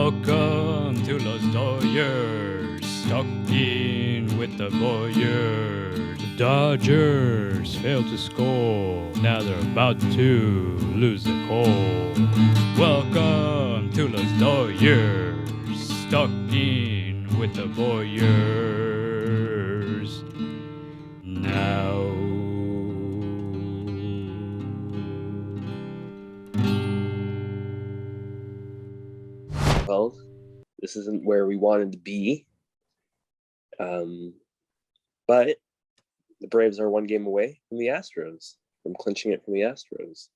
Welcome to Los Doyers, stuck in with the Boyers. The Dodgers failed to score, now they're about to lose the call. Welcome to Los Doyers, stuck in with the Boyers. Now. Well, this isn't where we wanted to be. But the Braves are one game away from the Astros, from clinching it from the Astros.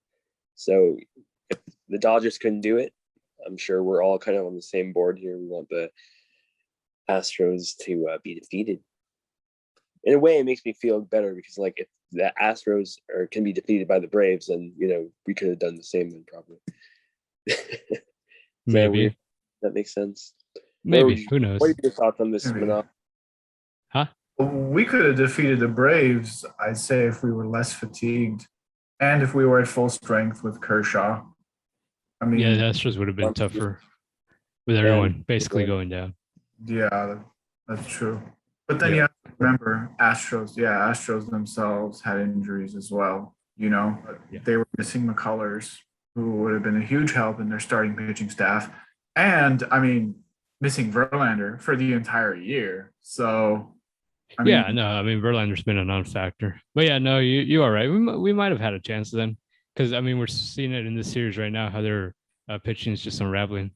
So if the Dodgers couldn't do it, I'm sure we're all kind of on the same board here. We want the Astros to be defeated. In a way, it makes me feel better because, like, if the Astros can be defeated by the Braves, then, we could have done the same then probably. Maybe. That makes sense. Maybe. Who knows? What are your thoughts on this, Manal? Huh? We could have defeated the Braves, I'd say, if we were less fatigued and if we were at full strength with Kershaw. I mean, yeah, the Astros would have been tougher with everyone basically going down. Yeah, that's true. But then you have to remember, Astros themselves had injuries as well. They were missing McCullers, who would have been a huge help in their starting pitching staff. And, missing Verlander for the entire year. So, Verlander's been a non-factor. But yeah, no, you are right. We might have had a chance then. Because, we're seeing it in this series right now, how their pitching is just unraveling.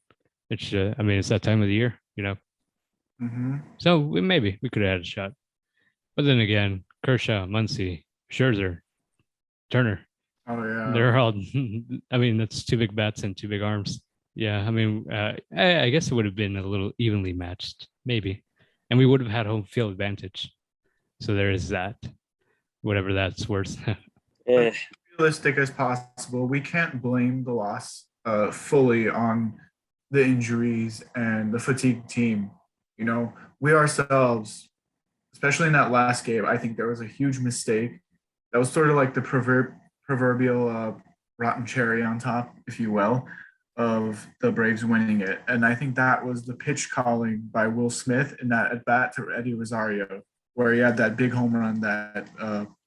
It's, it's that time of the year, Mm-hmm. So we could have had a shot. But then again, Kershaw, Muncy, Scherzer, Turner. Oh, yeah. They're all, that's two big bats and two big arms. Yeah, I guess it would have been a little evenly matched, maybe. And we would have had home field advantage. So there is that, whatever that's worth. Realistic as possible. We can't blame the loss fully on the injuries and the fatigued team. We ourselves, especially in that last game, I think there was a huge mistake. That was sort of like the proverbial rotten cherry on top, if you will, of the Braves winning it. And I think that was the pitch calling by Will Smith in that at bat to Eddie Rosario, where he had that big home run that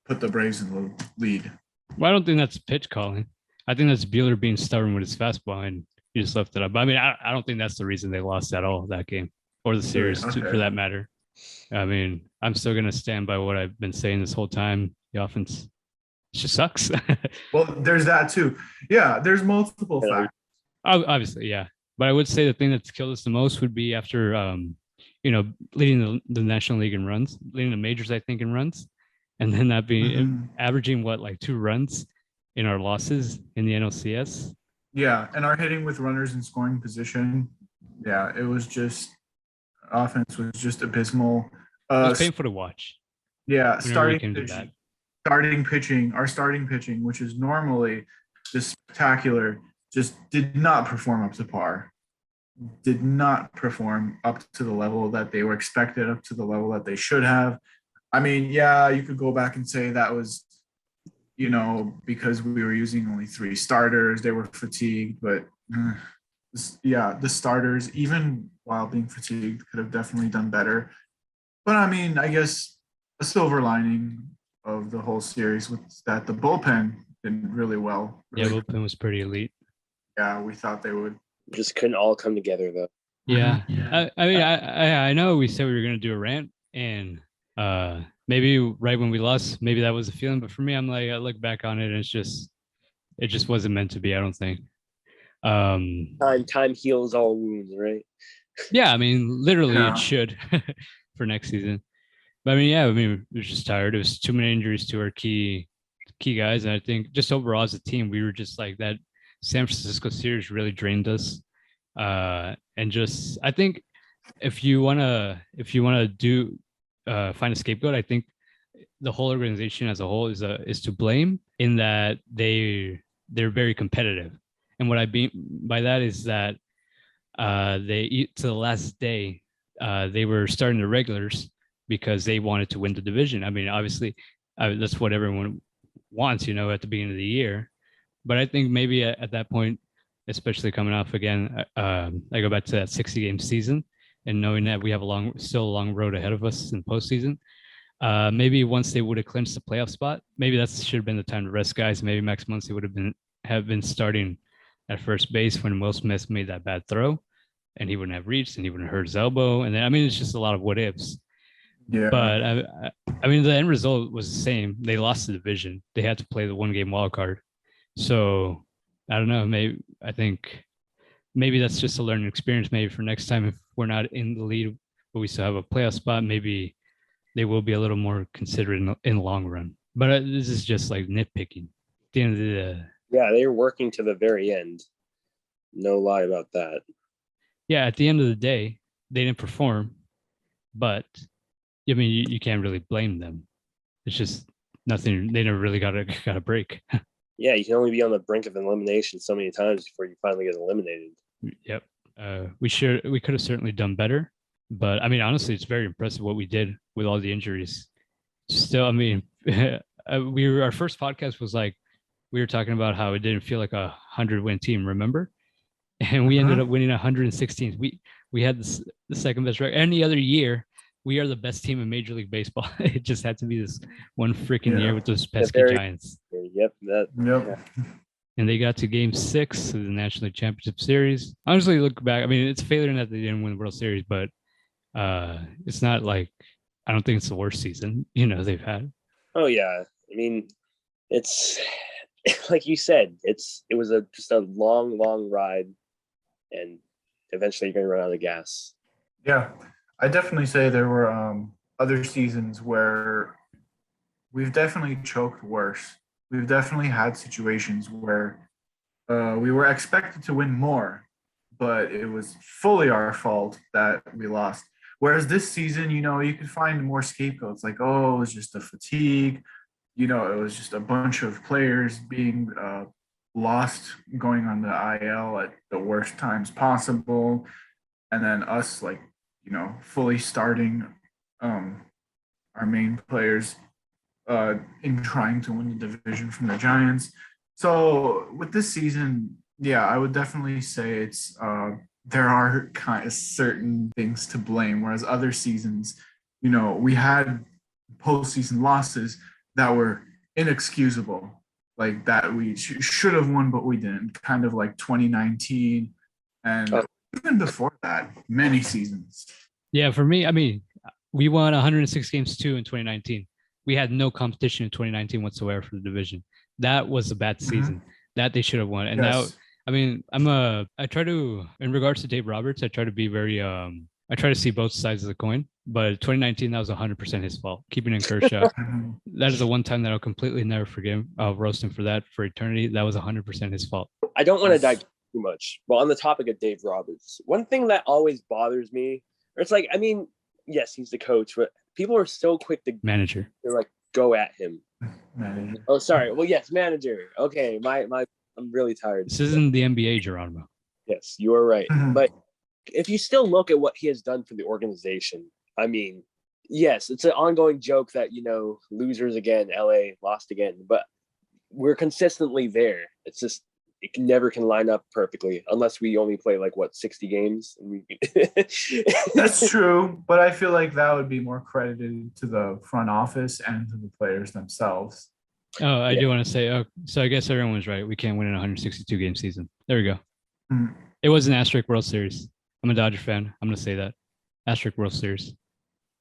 put the Braves in the lead. Well, I don't think that's pitch calling. I think that's Buehler being stubborn with his fastball, and he just left it up. I don't think that's the reason they lost at all, that game, or the series, for that matter. I'm still going to stand by what I've been saying this whole time. The offense just sucks. Well, there's that too. Yeah, there's multiple factors. Obviously, yeah. But I would say the thing that's killed us the most would be after, leading the National League in runs, leading the majors, I think, in runs. And then that being averaging, 2 runs in our losses in the NLCS? Yeah, and our hitting with runners in scoring position. Yeah, it was just, offense was just abysmal. It was painful to watch. Yeah, starting pitching, which is normally just spectacular, just did not perform up to par. Did not perform up to the level that they were expected, up to the level that they should have. You could go back and say that was, because we were using only 3 starters, they were fatigued. But the starters, even while being fatigued, could have definitely done better. But I guess a silver lining of the whole series was that the bullpen did really well. Yeah, bullpen was pretty elite. Yeah, we thought they would. Just couldn't all come together, though. Yeah. I know we said we were going to do a rant, and maybe right when we lost, maybe that was the feeling. But for me, I'm like, I look back on it, and it just wasn't meant to be, I don't think. Time heals all wounds, right? Yeah, literally it should for next season. But we were just tired. It was too many injuries to our key guys, and I think just overall as a team, we were just like that. San Francisco series really drained us, and just I think if you wanna do find a scapegoat, I think the whole organization as a whole is to blame, in that they're very competitive, and what I mean by that is that they to the last day they were starting the regulars because they wanted to win the division. Obviously, that's what everyone wants, at the beginning of the year. But I think maybe at that point, especially coming off again. I go back to that 60-game season and knowing that we have still a long road ahead of us in postseason. Maybe once they would have clinched the playoff spot, maybe that should have been the time to rest guys. Maybe Max Muncy would have been starting at first base when Will Smith made that bad throw, and he wouldn't have reached, and he wouldn't have hurt his elbow. And then, I mean, it's just a lot of what ifs. Yeah. But I mean, the end result was the same. They lost the division. They had to play the 1-game wild card. So I don't know. I think maybe that's just a learning experience. Maybe for next time, if we're not in the lead, but we still have a playoff spot, maybe they will be a little more considerate in the long run. But this is just like nitpicking. At the end of the yeah, they were working to the very end. No lie about that. Yeah, at the end of the day, they didn't perform, but I mean, you can't really blame them. It's just nothing. They never really got a break. Yeah, you can only be on the brink of elimination so many times before you finally get eliminated. Yep. We could have certainly done better, but I mean, honestly, it's very impressive what we did with all the injuries. Still, I mean, our first podcast was like, we were talking about how it didn't feel like 100-win team, remember? And we ended up winning 116. We had the second best record. Any other year, we are the best team in Major League Baseball. It just had to be this one freaking year with those pesky Giants. Yep. Yeah. And they got to Game 6 of the National League Championship Series. Honestly, look back. I mean, it's a failure that they didn't win the World Series, but it's not like, I don't think it's the worst season they've had. Oh yeah, I mean, it's like you said, it was just a long ride, and eventually you're going to run out of gas. Yeah, I definitely say there were other seasons where we've definitely choked worse. We've definitely had situations where we were expected to win more, but it was fully our fault that we lost. Whereas this season, you could find more scapegoats, like, oh, it was just a fatigue. It was just a bunch of players being lost, going on the IL at the worst times possible. And then us, like, fully starting our main players in trying to win the division from the Giants. So with this season, yeah, I would definitely say it's there are kind of certain things to blame, whereas other seasons, we had postseason losses that were inexcusable, like that we should have won, but we didn't, kind of like 2019 and even before that, many seasons. Yeah, for me, I mean, we won 106 games too in 2019. We had no competition in 2019 whatsoever for the division. That was a bad season. That they should have won. And now, I mean, I try to, in regards to Dave Roberts, I try to be very, I try to see both sides of the coin. But 2019, that was 100% his fault. Keeping in Kershaw, that is the one time that I'll completely never forgive. I'll roast him for that for eternity. That was 100% his fault. I don't want to dive too much. Well, on the topic of Dave Roberts, one thing that always bothers me, or it's like, I mean, yes, he's the coach, but people are so quick to manager. They're like, go at him. Manager. Oh, sorry. Well, yes, manager. Okay, I'm really tired. This isn't the NBA, Geronimo. Yes, you are right. But if you still look at what he has done for the organization, I mean, yes, it's an ongoing joke that, losers again, LA lost again, but we're consistently there. It's just, it never can line up perfectly unless we only play 60 games. That's true, but I feel like that would be more credited to the front office and to the players themselves. Oh, I do want to say, so I guess everyone was right. We can't win in a 162 game season. There we go. It was an asterisk World Series. I'm a Dodger fan. I'm going to say that. Asterisk World Series.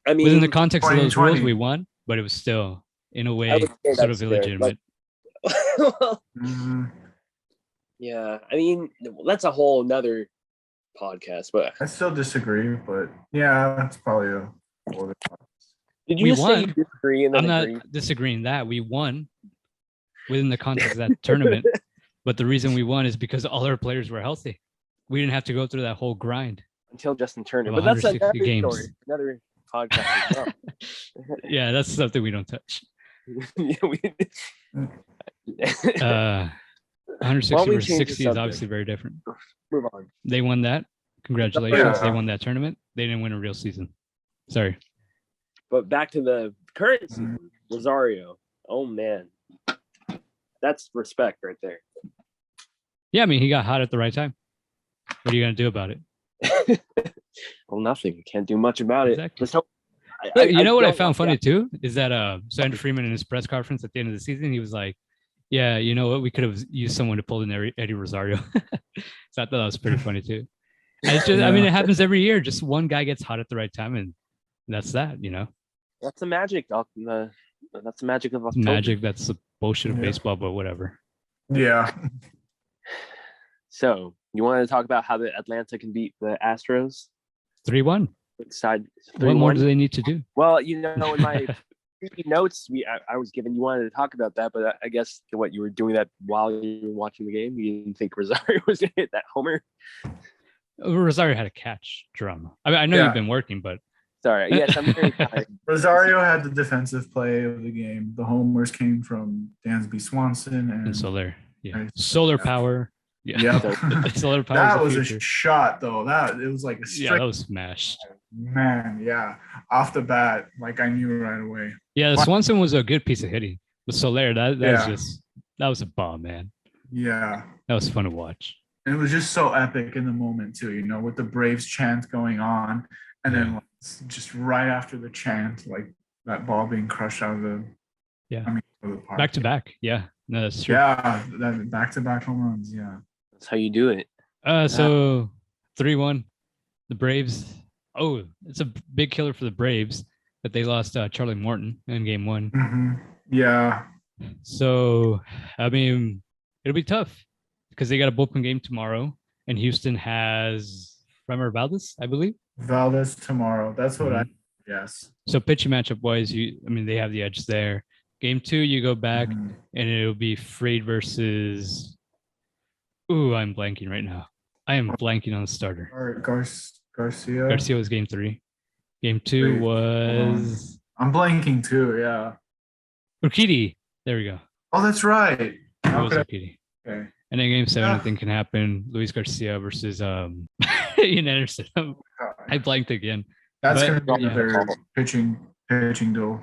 I mean, within the context of those rules, we won, but it was still, in a way, sort of illegitimate. Yeah, I mean, that's a whole nother podcast, but I still disagree, but yeah, that's probably a whole other podcast. Did you say you disagree? And then I'm not disagreeing that we won within the context of that tournament, but the reason we won is because all our players were healthy. We didn't have to go through that whole grind until Justin Turner. But that's another games. Story, another podcast as well. Yeah, that's something we don't touch. 160 versus 60 is obviously very different. Move on. They won that. Congratulations. They won that tournament. They didn't win a real season. Sorry. But back to the current season, Rosario. Oh, man. That's respect right there. Yeah, I mean, he got hot at the right time. What are you going to do about it? Well, nothing. Can't do much about Exactly. it. Just hope. You know what I found funny too is that Sandra Freeman in his press conference at the end of the season, he was like, "Yeah, you know what? We could have used someone to pull in Eddie Rosario." So I thought that was pretty funny too. And it's just, I mean, it happens every year. Just one guy gets hot at the right time, and that's that. You know, that's the magic. That's the magic of October. Magic. That's the bullshit of baseball, but whatever. Yeah. So you wanted to talk about how the Atlanta can beat the Astros? 3-1. Side 3-1. What more do they need to do? Well, you know, in my notes, I was given, you wanted to talk about that, but I guess what you were doing that while you were watching the game, you didn't think Rosario was going to hit that homer. Rosario had a catch drama. I mean, I know you've been working, but sorry. Yes, I'm very tired. Rosario had the defensive play of the game. The homers came from Dansby Swanson and Soler. Yeah, solar power. Yeah, solar power. That was a shot, though. It was like a straight. Yeah, that was smashed. Man, yeah, off the bat, like I knew right away. Yeah, Swanson was a good piece of hitting. But Soler, that was a bomb, man. Yeah, that was fun to watch. And it was just so epic in the moment too, you know, with the Braves chant going on, and then just right after the chant, like that ball being crushed out of the park. Back to back. Yeah, no, that's true. Yeah, that back to back home runs. Yeah, that's how you do it. So 3-1, the Braves. Oh, it's a big killer for the Braves that they lost Charlie Morton in game 1. Mm-hmm. Yeah. So, I mean, it'll be tough because they got a bullpen game tomorrow, and Houston has Framber Valdez, I believe. Valdez tomorrow. That's what yes. So pitching matchup wise, they have the edge there. Game 2, you go back, and it'll be Fried versus. Ooh, I'm blanking right now. I am blanking on the starter. Garcia. Garcia was game 3. Game 2 was. I'm blanking too. Yeah. Urquidy. There we go. Oh, that's right. It was Urquidy. Okay. And then game 7, anything can happen. Luis Garcia versus Ian Anderson. I blanked again. That's going to be their pitching duel.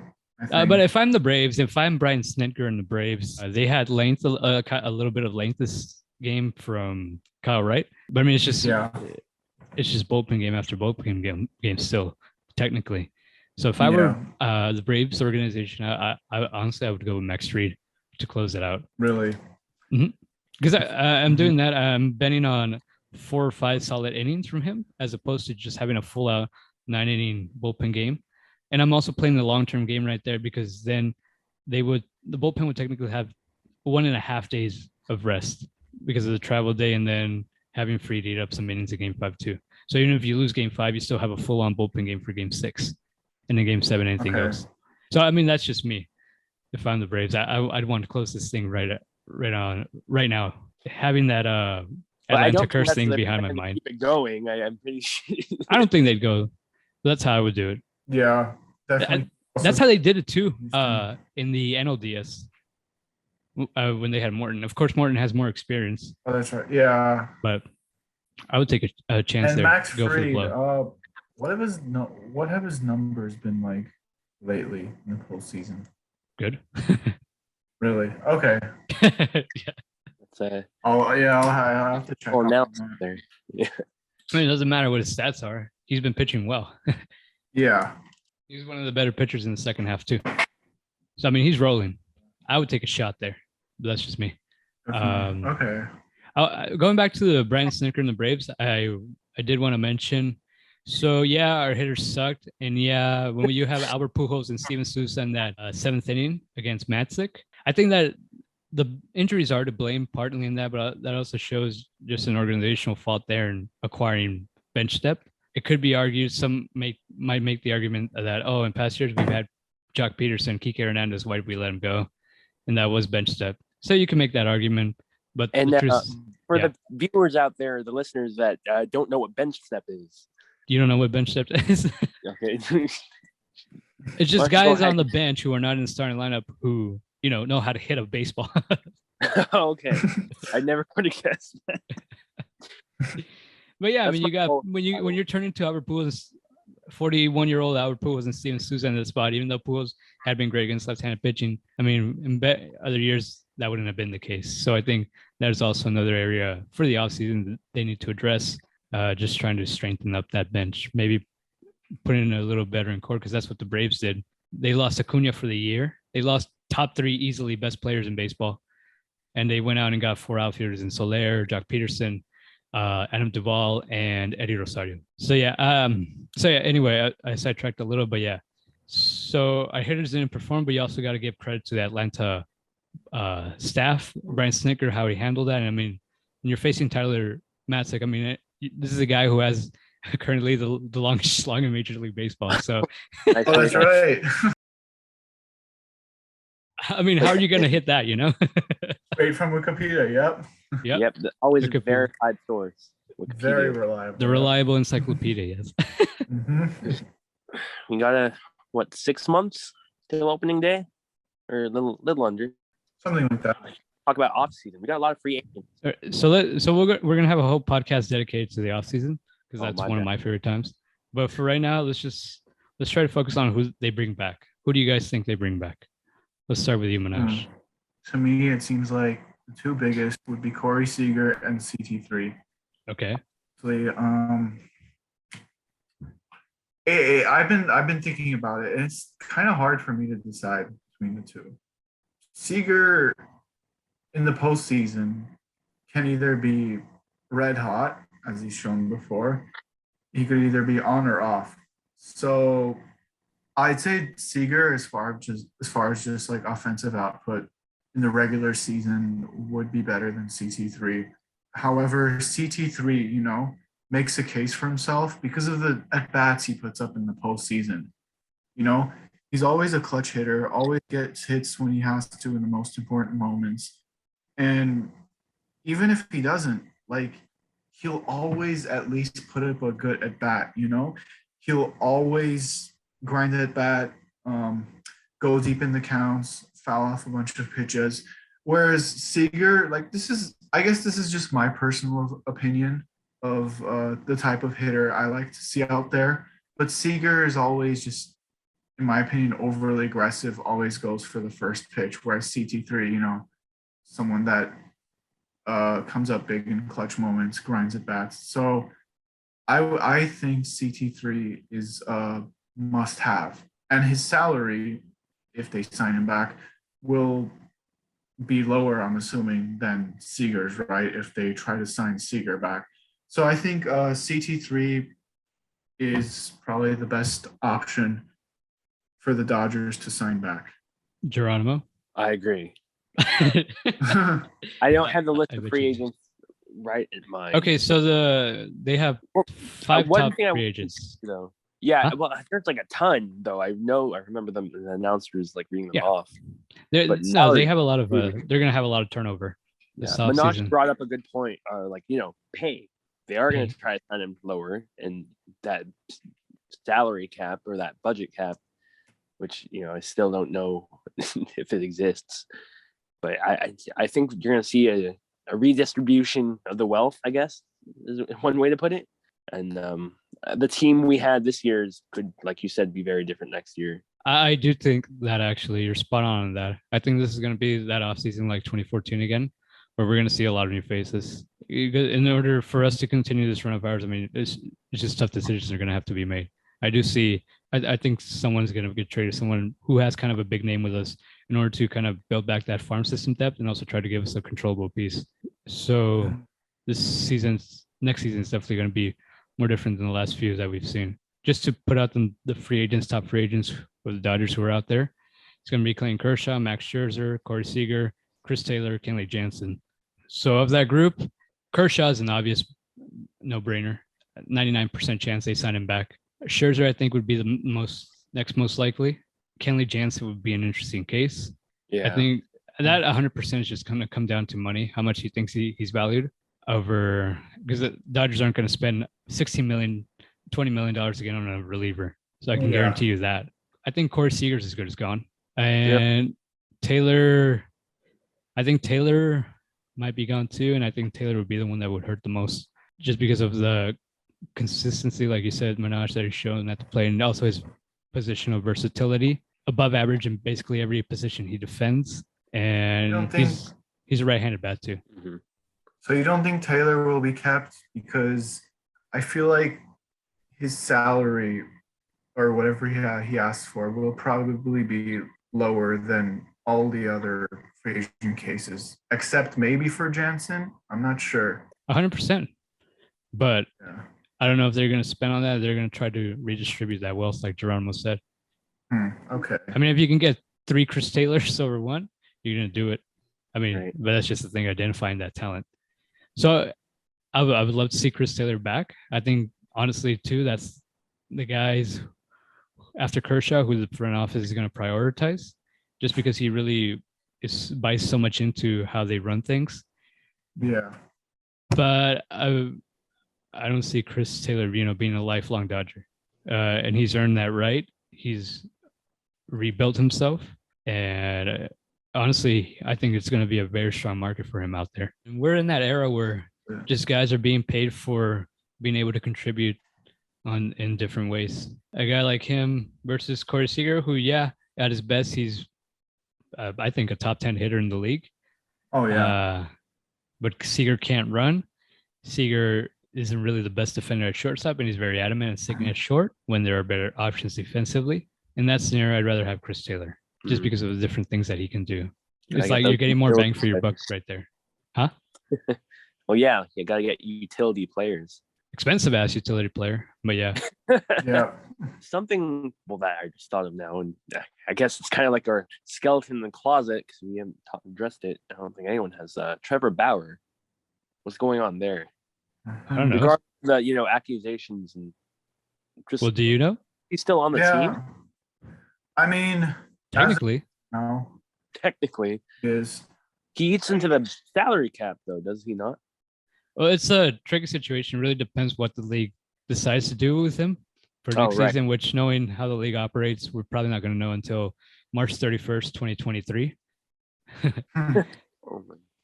But if I'm the Braves, if I'm Brian Snitker and the Braves, they had length, a little bit of length this game from Kyle Wright. But I mean, it's just bullpen game after bullpen game still, technically. So if I were the Braves organization, I honestly, I would go with Max Fried to close it out. Really? Because I'm doing that. I'm betting on 4 or 5 solid innings from him, as opposed to just having a full out 9-inning bullpen game. And I'm also playing the long-term game right there, because then the bullpen would technically have 1.5 days of rest because of the travel day, and then having Fried eat up some innings in game 5 too. So even if you lose game 5, you still have a full-on bullpen game for game 6, and then game 7, anything goes. So I mean, that's just me. If I'm the Braves, I'd want to close this thing right now. Having that Atlanta curse thing behind my mind. Keep it going. I'm pretty sure. I don't think they'd go. That's how I would do it. Yeah, definitely. That's how they did it too. In the NLDS. When they had Morton. Of course, Morton has more experience. Oh, that's right. Yeah. But I would take a chance and there. Max go Fried, for the blow. what have his numbers been like lately in the postseason? Good. Really? Okay. Yeah. I'll have to check. Now there. Yeah. I mean, it doesn't matter what his stats are. He's been pitching well. Yeah. He's one of the better pitchers in the second half too. So I mean, he's rolling. I would take a shot there, but that's just me. Okay. Going back to the Brian Snitker and the Braves, I did want to mention. So yeah, our hitters sucked, and yeah, when you have Albert Pujols and Steven Souza in that 7th inning against Matzik, I think that the injuries are to blame partly in that, but that also shows just an organizational fault there in acquiring bench depth. It could be argued, some might make the argument that, in past years we've had Jock Peterson, Kike Hernandez, why did we let him go? And that was bench depth. So you can make that argument. But for the viewers out there, the listeners that don't know what bench step is. You don't know what bench depth is? Okay. It's just guys on the bench who are not in the starting lineup who, know how to hit a baseball. Okay. I never would have guessed that. But yeah, I mean, you got when you're turning to Albert Pujols, 41-year-old Albert Pujols and Steven Souza in the spot, even though Pujols had been great against left-handed pitching. I mean, in other years that wouldn't have been the case. So I think There's also another area for the offseason that they need to address. Just trying to strengthen up that bench, maybe put in a little veteran core, because that's what the Braves did. They lost Acuna for the year. They lost top 3 easily best players in baseball. And they went out and got 4 outfielders in Soler, Jock Peterson, Adam Duvall, and Eddie Rosario. So yeah. Anyway, I sidetracked a little, but yeah. So our hitters didn't perform, but you also got to give credit to the Atlanta staff, Brian Snicker, how he handled that. And I mean, when you're facing Tyler Matzik, I mean, this is a guy who has currently the longest schlong in Major League Baseball. So that's right. I mean, how are you going to hit that, Straight from Wikipedia, Yep. Always a verified source. Wikipedia. Very reliable. The reliable encyclopedia, yes. We got 6 months till opening day? Or a little under. Something like that. Talk about off season. We got a lot of free agents. So we're gonna have a whole podcast dedicated to the off season, because that's one of my favorite times. But for right now, let's try to focus on who they bring back. Who do you guys think they bring back? Let's start with you, Manash. To me, it seems like the 2 biggest would be Corey Seager and CT3. Okay. So I've been thinking about it, and it's kind of hard for me to decide between the 2. Seager in the postseason can either be red hot, as he's shown before. He could either be on or off. So I'd say Seager, as far as just like offensive output in the regular season, would be better than CT3. However, CT3, makes a case for himself because of the at-bats he puts up in the postseason. He's always a clutch hitter, always gets hits when he has to in the most important moments. And even if he doesn't, he'll always at least put up a good at-bat, He'll always grind at bat, go deep in the counts, foul off a bunch of pitches. Whereas Seager, this is just my personal opinion of the type of hitter I like to see out there. But Seager is always just, in my opinion, overly aggressive, always goes for the first pitch, whereas CT3, someone that comes up big in clutch moments, grinds at bats. So I think CT3 is a must-have. And his salary, if they sign him back, will be lower, I'm assuming, than Seager's, right, if they try to sign Seager back. So I think CT3 is probably the best option for the Dodgers to sign back. Geronimo? I agree. I don't have the list of free agents right in mind. Okay, so they have 5 top free agents. Though. Yeah, huh? Well, there's a ton though. I remember the announcers reading them off. They have a lot of they're gonna have a lot of turnover. Manash brought up a good point. Pay. They are going to try to sign him lower, and that salary cap or that budget cap, which I still don't know if it exists, but I think you're going to see a redistribution of the wealth, I guess, is one way to put it. And the team we had this year could, like you said, be very different next year. I do think that actually you're spot on that. I think this is going to be that offseason like 2014 again, where we're going to see a lot of new faces. In order for us to continue this run of ours, I mean, it's just tough decisions are going to have to be made. I think someone's going to get traded, someone who has kind of a big name with us, in order to kind of build back that farm system depth and also try to give us a controllable piece. So next season is definitely going to be more different than the last few that we've seen. Just to put out the top free agents for the Dodgers who are out there, it's going to be Clayton Kershaw, Max Scherzer, Corey Seager, Chris Taylor, Kenley Jansen. So of that group, Kershaw is an obvious no-brainer. 99% chance they sign him back. Scherzer, I think, would be the next most likely. Kenley Jansen would be an interesting case. Yeah, I think that 100% is just going to come down to money, how much he thinks he's valued over, because the Dodgers aren't going to spend $16 million, $20 million again on a reliever. So I can guarantee you that. I think Corey Seager's as good as gone. And Taylor, I think Taylor might be gone too. And I think Taylor would be the one that would hurt the most, just because of the consistency, like you said, Manash, that he's shown at the plate, and also his positional versatility, above average in basically every position he defends. And he's a right-handed bat too. Mm-hmm. So you don't think Taylor will be kept? Because I feel like his salary or whatever he asked for will probably be lower than all the other free agent cases, except maybe for Jansen. I'm not sure. 100%. But Yeah. I don't know if they're going to spend on that. They're going to try to redistribute that wealth, like Geronimo said. Okay. I mean, if you can get 3 Chris Taylors over 1, you're going to do it. I mean, Right. but that's just the thing, identifying that talent. So I would love to see Chris Taylor back. I think, honestly, too, that's the guys after Kershaw who the front office is going to prioritize, just because he really buys so much into how they run things. Yeah. But I don't see Chris Taylor, being a lifelong Dodger, and he's earned that right. He's rebuilt himself, and honestly, I think it's going to be a very strong market for him out there. And we're in that era where just guys are being paid for being able to contribute in different ways. A guy like him versus Corey Seager, who, at his best, he's I think a top 10 hitter in the league. Oh yeah. But Seager can't run. Seager isn't really the best defender at shortstop, and he's very adamant and sticking at short when there are better options defensively. In that scenario, I'd rather have Chris Taylor just because of the different things that he can do. It's like you're getting more bang for your buck right there. Huh? Well, yeah, you got to get utility players. Expensive ass utility player, but yeah. Yeah. Something that I just thought of now, and I guess it's kind of like our skeleton in the closet because we haven't addressed it. I don't think anyone has. Trevor Bauer. What's going on there? I don't know. Regarding the accusations and just. Well, do you know? He's still on the team. I mean, technically, no. Technically, is he eats into the salary cap though, does he not? Well, it's a tricky situation. It really depends what the league decides to do with him for next season, which, knowing how the league operates, we're probably not going to know until March 31st, 2023.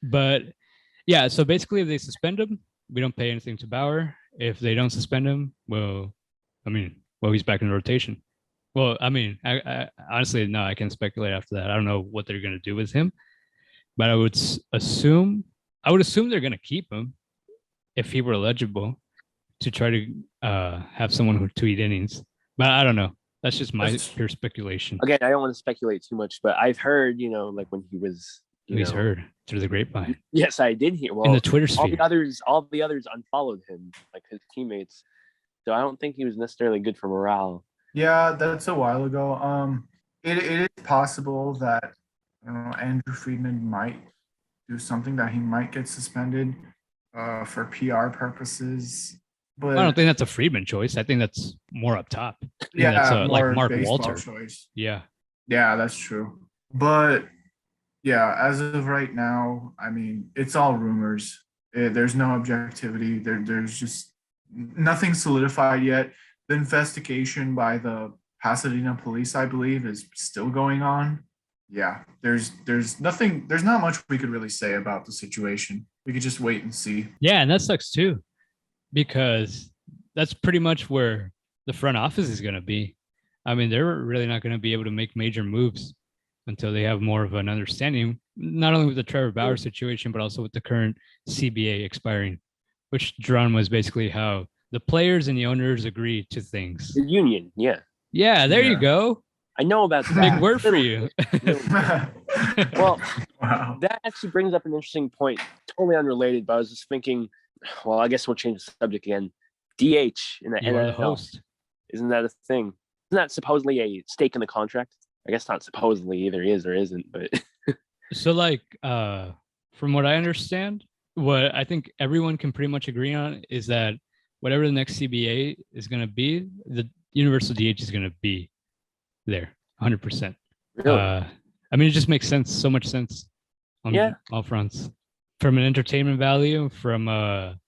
But yeah, so basically if they suspend him, we don't pay anything to Bauer. If they don't suspend him, he's back in the rotation. Well, I mean, I honestly, no, I can't speculate after that. I don't know what they're going to do with him, but I would assume they're going to keep him if he were eligible to try to have someone who tweet innings. But I don't know. That's just my pure speculation. Again, I don't want to speculate too much, but I've heard, like when he was, he's heard through the grapevine. Yes, I did hear. Well, in the Twitter sphere, all the others unfollowed him, like his teammates. So I don't think he was necessarily good for morale. Yeah, that's a while ago. It is possible that Andrew Friedman might do something, that he might get suspended for PR purposes. But I don't think that's a Friedman choice. I think that's more up top. Yeah, that's like Mark Walter choice. Yeah, that's true. But yeah, as of right now, I mean, it's all rumors. There's no objectivity. There's just nothing solidified yet. The investigation by the Pasadena police, I believe, is still going on. Yeah, there's nothing. There's not much we could really say about the situation. We could just wait and see. Yeah, and that sucks too, because that's pretty much where the front office is going to be. I mean, they're really not going to be able to make major moves until they have more of an understanding, not only with the Trevor Bauer situation, but also with the current CBA expiring, which drawn was basically how the players and the owners agree to things. The union, yeah. Yeah, there you go. I know about that. Big word for you. Well, that actually brings up an interesting point, totally unrelated, but I was just thinking, well, I guess we'll change the subject again. DH in the NFL. The host. Isn't that a thing? Isn't that supposedly a stake in the contract? I guess not supposedly, either is or isn't, but so from what I understand, what I think everyone can pretty much agree on is that whatever the next CBA is going to be, the universal DH is going to be there 100%. Really? I mean, it just makes sense, so much sense on all fronts, from an entertainment value, from a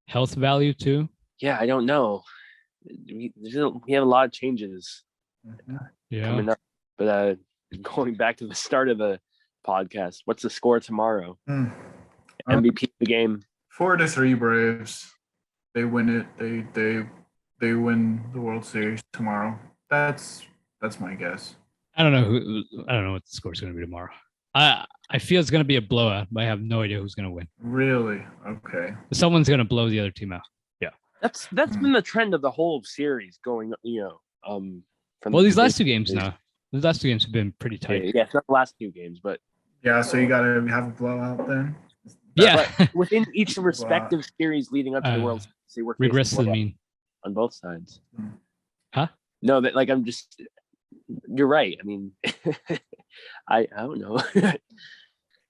health value too. Yeah, I don't know. We have a lot of changes coming up, but going back to the start of the podcast, what's the score tomorrow? MVP of the game. 4-3 Braves. They win it. They win the World Series tomorrow. That's my guess. I don't know what the score is going to be tomorrow. I feel it's going to be a blowout, but I have no idea who's going to win. Really? Okay. Someone's going to blow the other team out. Yeah. That's been the trend of the whole series going. From these last two games now. These last two games have been pretty tight. Yeah, it's not the last two games, but yeah. So you got to have a blowout then. Yeah. But within each respective series leading up to the World Series, we're regressively mean on both sides. Huh? No, that like I'm just. You're right. I mean, I don't know.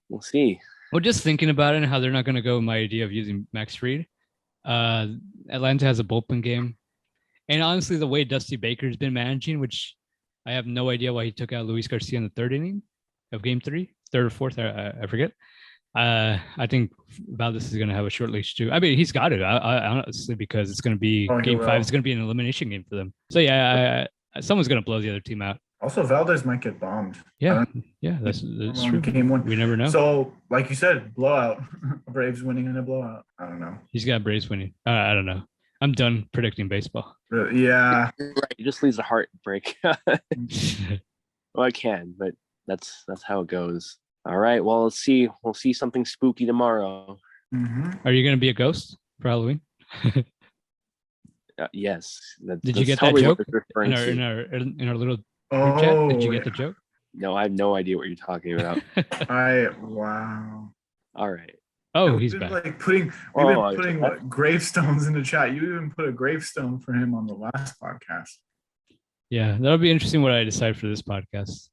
We'll see. Well, just thinking about it and how they're not going to go with my idea of using Max Fried. Atlanta has a bullpen game. And honestly, the way Dusty Baker's been managing, which I have no idea why he took out Luis Garcia in the third inning of game 3, third or fourth, I forget. I think Valdez is going to have a short leash too. I mean, he's got it, I honestly, because it's going to be game 5. It's going to be an elimination game for them. So yeah, someone's going to blow the other team out. Also, Valdez might get bombed. Yeah, that's true. Game 1. We never know. So, like you said, blowout. Braves winning in a blowout. I don't know. He's got Braves winning. I don't know. I'm done predicting baseball. Yeah. Right. It just leaves a heartbreak. Well, I can, but that's how it goes. All right. Well, let's see. We'll see something spooky tomorrow. Mm-hmm. Are you going to be a ghost for Halloween? Yes. Did you get that joke in our little group chat? Did you get the joke? No, I have no idea what you're talking about. Wow. All right. Oh, he's been back. We've been putting gravestones in the chat. You even put a gravestone for him on the last podcast. Yeah, that'll be interesting what I decide for this podcast.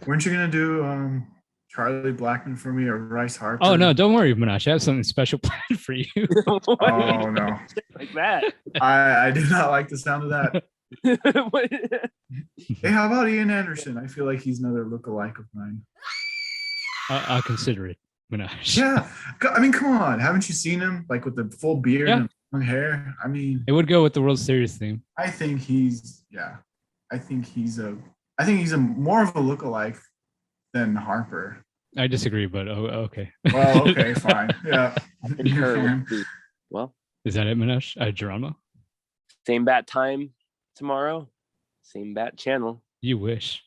Weren't you gonna do Charlie Blackmon for me or Rice Harper? Oh no, don't worry, Minash. I have something special planned for you. Oh no, like that. I do not like the sound of that. Hey, how about Ian Anderson? I feel like he's another lookalike of mine. I'll consider it, Minash. Yeah, I mean, come on, haven't you seen him like with the full beard and long hair? I mean, it would go with the World Series theme. I think he's a more of a lookalike than Harper. I disagree, but okay. Well, okay, fine. Yeah. Well, is that it, Minash? Geronimo? Same bat time tomorrow. Same bat channel. You wish.